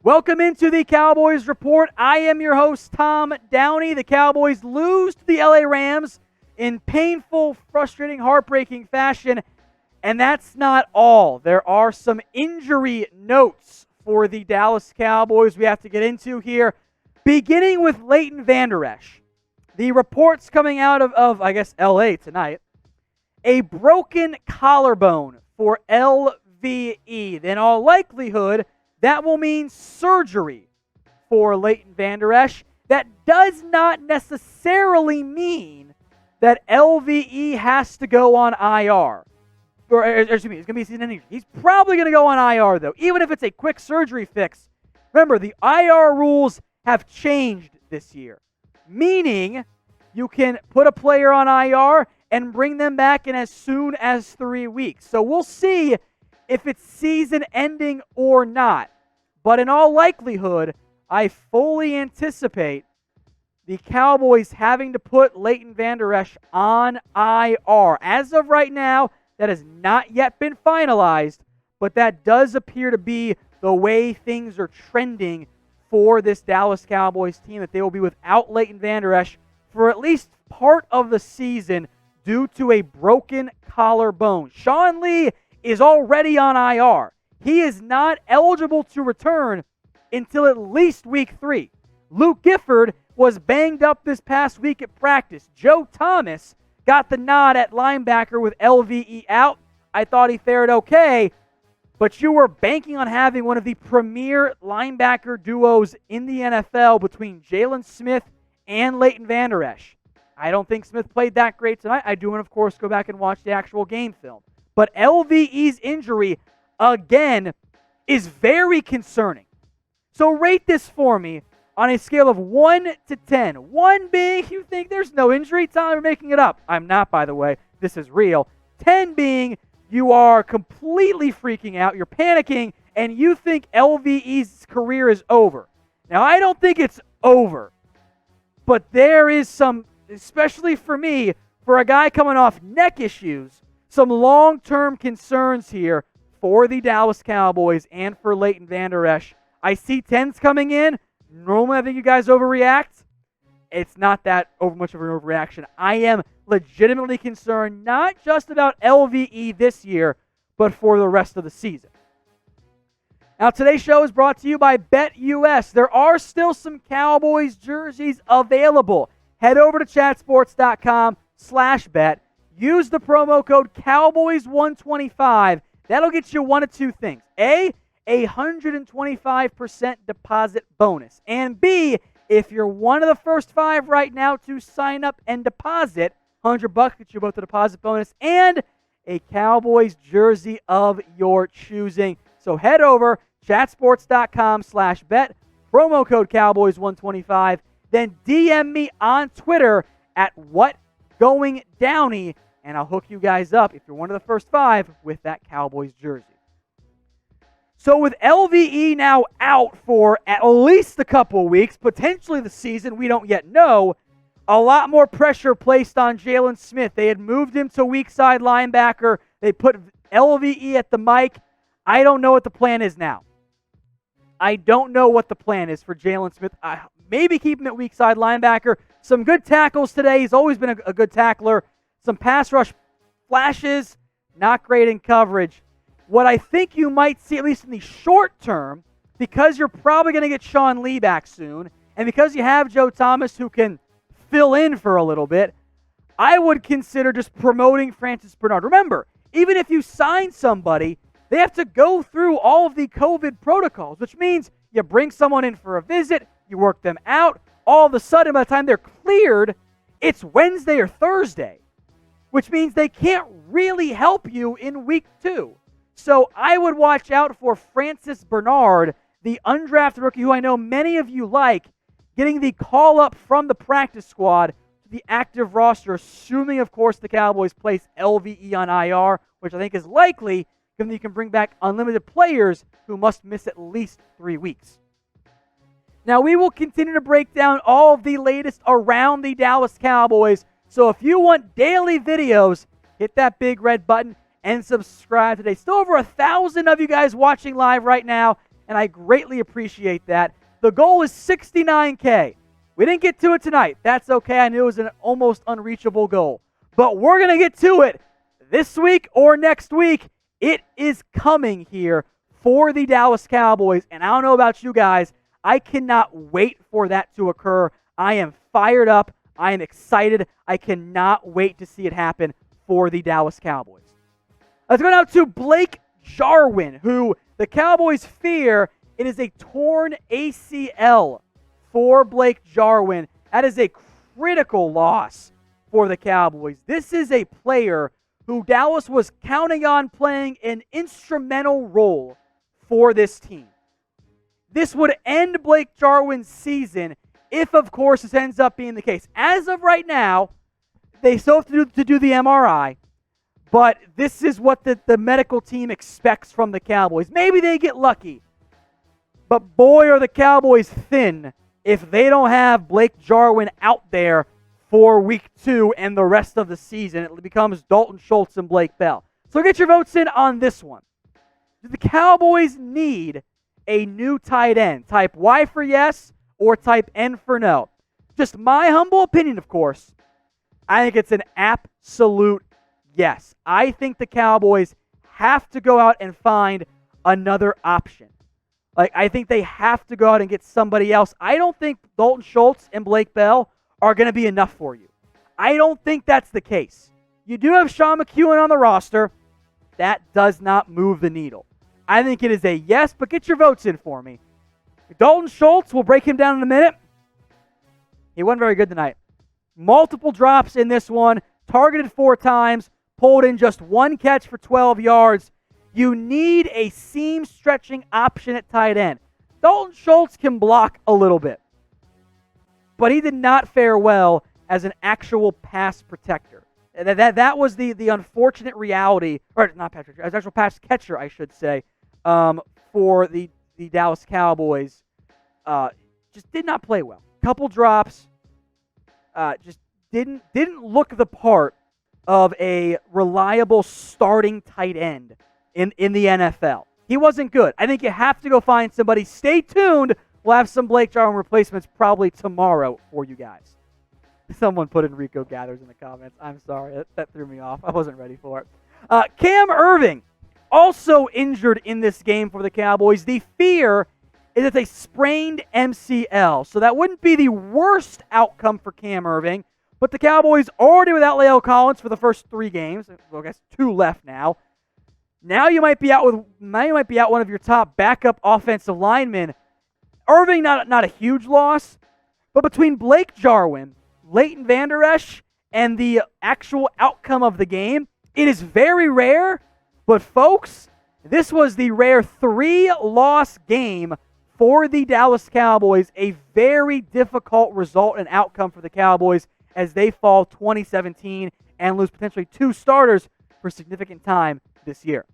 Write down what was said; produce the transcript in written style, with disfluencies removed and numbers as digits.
Welcome into the Cowboys Report. I am your host, Tom Downey. The Cowboys lose to the LA Rams in painful, frustrating, heartbreaking fashion. And that's not all. There are some injury notes for the Dallas Cowboys we have to get into here, beginning with Leighton Vander Esch. The reports coming out of LA tonight, a broken collarbone for LVE. In all likelihood, that will mean surgery for Leighton Vander Esch. That does not necessarily mean that LVE has to go on IR. It's going to be season ending. He's probably going to go on IR, though, even if it's a quick surgery fix. Remember, the IR rules have changed this year, meaning you can put a player on IR and bring them back in as soon as 3 weeks. So we'll see if it's season ending or not. But in all likelihood, I fully anticipate the Cowboys having to put Leighton Vander Esch on IR. As of right now, that has not yet been finalized, but that does appear to be the way things are trending for this Dallas Cowboys team, that they will be without Leighton Vander Esch for at least part of the season due to a broken collarbone. Sean Lee is already on IR. He is not eligible to return until at least week 3. Luke Gifford was banged up this past week at practice. Joe Thomas got the nod at linebacker with LVE out. I thought he fared okay, but you were banking on having one of the premier linebacker duos in the NFL between Jalen Smith and Leighton Vander Esch. I don't think Smith played that great tonight. I do, and of course, go back and watch the actual game film. But LVE's injury, again, is very concerning. So rate this for me on a scale of 1 to 10. 1 being you think there's no injury, Tom, you're making it up. I'm not, by the way. This is real. 10 being you are completely freaking out, you're panicking, and you think LVE's career is over. Now, I don't think it's over, but there is some, especially for me, for a guy coming off neck issues, some long-term concerns here for the Dallas Cowboys and for Leighton Vander Esch. I see 10s coming in. Normally, I think you guys overreact. It's not that much of an overreaction. I am legitimately concerned, not just about LVE this year, but for the rest of the season. Now, today's show is brought to you by BetUS. There are still some Cowboys jerseys available. Head over to chatsports.com/bet. Use the promo code Cowboys125. That'll get you one of two things. A 125% deposit bonus. And B, if you're one of the first 5 right now to sign up and deposit, $100 gets you both the deposit bonus and a Cowboys jersey of your choosing. So head over, chatsports.com/bet, promo code Cowboys125, then DM me on Twitter at whatgoingdowney, and I'll hook you guys up if you're one of the first 5 with that Cowboys jersey. So with LVE now out for at least a couple weeks, potentially the season, we don't yet know, a lot more pressure placed on Jalen Smith. They had moved him to weak side linebacker. They put LVE at the mic. I don't know what the plan is now. I don't know what the plan is for Jalen Smith. Maybe keep him at weak side linebacker. Some good tackles today. He's always been a good tackler. Some pass rush flashes, not great in coverage. What I think you might see, at least in the short term, because you're probably going to get Sean Lee back soon, and because you have Joe Thomas who can fill in for a little bit, I would consider just promoting Francis Bernard. Remember, even if you sign somebody, they have to go through all of the COVID protocols, which means you bring someone in for a visit, you work them out, all of a sudden, by the time they're cleared, it's Wednesday or Thursday, which means they can't really help you in week 2. So I would watch out for Francis Bernard, the undrafted rookie who I know many of you like, getting the call up from the practice squad to the active roster, assuming, of course, the Cowboys place LVE on IR, which I think is likely, given that you can bring back unlimited players who must miss at least 3 weeks. Now, we will continue to break down all of the latest around the Dallas Cowboys, so if you want daily videos, hit that big red button and subscribe today. Still over 1,000 of you guys watching live right now. and I greatly appreciate that. The goal is 69K. We didn't get to it tonight. That's okay. I knew it was an almost unreachable goal. But we're going to get to it this week or next week. It is coming here for the Dallas Cowboys, and I don't know about you guys. I cannot wait for that to occur. I am fired up. I am excited. I cannot wait to see it happen for the Dallas Cowboys. Let's go now to Blake Jarwin, who the Cowboys fear it is a torn ACL for Blake Jarwin. That is a critical loss for the Cowboys. This is a player who Dallas was counting on playing an instrumental role for this team. This would end Blake Jarwin's season if, of course, this ends up being the case. As of right now, they still have to do the MRI, but this is what the medical team expects from the Cowboys. Maybe they get lucky, but boy, are the Cowboys thin if they don't have Blake Jarwin out there for week 2 and the rest of the season. It becomes Dalton, Schultz, and Blake Bell. So get your votes in on this one. Do the Cowboys need a new tight end? Type Y for yes or type N for no. Just my humble opinion, of course. I think it's an absolute yes. I think the Cowboys have to go out and find another option. I think they have to go out and get somebody else. I don't think Dalton Schultz and Blake Bell are going to be enough for you. I don't think that's the case. You do have Sean McEwen on the roster. That does not move the needle. I think it is a yes, but get your votes in for me. Dalton Schultz, we'll break him down in a minute. He wasn't very good tonight. Multiple drops in this one, targeted 4 times, pulled in just 1 catch for 12 yards. You need a seam stretching option at tight end. Dalton Schultz can block a little bit, but he did not fare well as an actual pass protector. That was the unfortunate reality, or not pass protector, as actual pass catcher, I should say, for the Dallas Cowboys. Just did not play well. Couple drops, just didn't look the part of a reliable starting tight end in the NFL. He wasn't good. I think you have to go find somebody. Stay tuned. We'll have some Blake Jarwin replacements probably tomorrow for you guys. Someone put Enrico Gathers in the comments. I'm sorry. That threw me off. I wasn't ready for it. Cam Erving, also injured in this game for the Cowboys. The fear is it's a sprained MCL. So that wouldn't be the worst outcome for Cam Erving. But the Cowboys already without La'el Collins for the first 3 games. Well, I guess 2 left now. Now you might be out one of your top backup offensive linemen. Erving, not a huge loss, but between Blake Jarwin, Leighton Vander Esch, and the actual outcome of the game, it is very rare. But folks, this was the rare 3-loss game for the Dallas Cowboys. A very difficult result and outcome for the Cowboys as they fall 2017 and lose potentially 2 starters for significant time this year.